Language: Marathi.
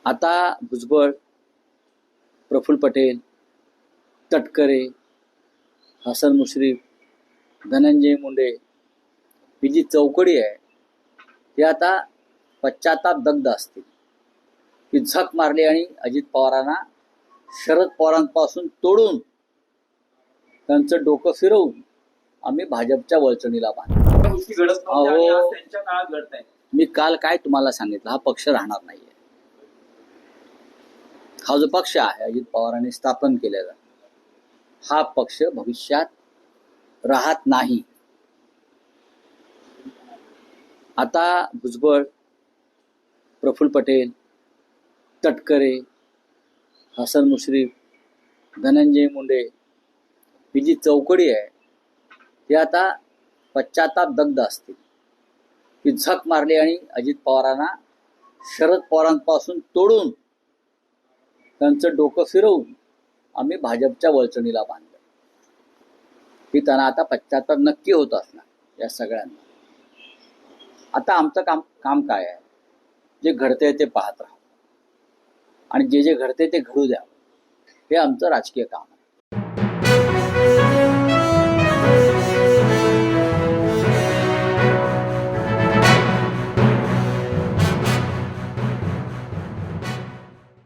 आता भुजबळ, प्रफुल्ल पटेल, तटकरे, हसन मुश्रीफ, धनंजय मुंडे ही जी चौकडी आहे ती आता पश्चाताप दग्ध असतील की झक मारली आणि अजित पवारांना शरद पवारांपासून तोडून त्यांचं डोकं फिरवून आम्ही भाजपच्या वळचणीला बांधू. अहो, त्यांच्या काळात घडत आहे. मी काल काय तुम्हाला सांगितलं, हा पक्ष राहणार नाहीये. हा जो पक्ष आहे अजित पवारांनी स्थापन केलेला, हा पक्ष भविष्यात राहत नाही. आता भुजबळ, प्रफुल्ल पटेल, तटकरे, हसन मुश्रीफ, धनंजय मुंडे ही जी चौकडी आहे ती आता पश्चाताप दग्ध असतील की झक मारली आणि अजित पवारांना शरद पवारांपासून तोडून त्यांचं डोकं फिरवून आम्ही भाजपच्या वळचणीला बांधलं. ही त्यांना आता पश्चाताप नक्की होत असणार या सगळ्यांना. आता आमचं काम काय आहे? जे घडतंय ते पाहत राहा आणि जे घडतंय ते घडू द्या. हे आमचं राजकीय काम आहे.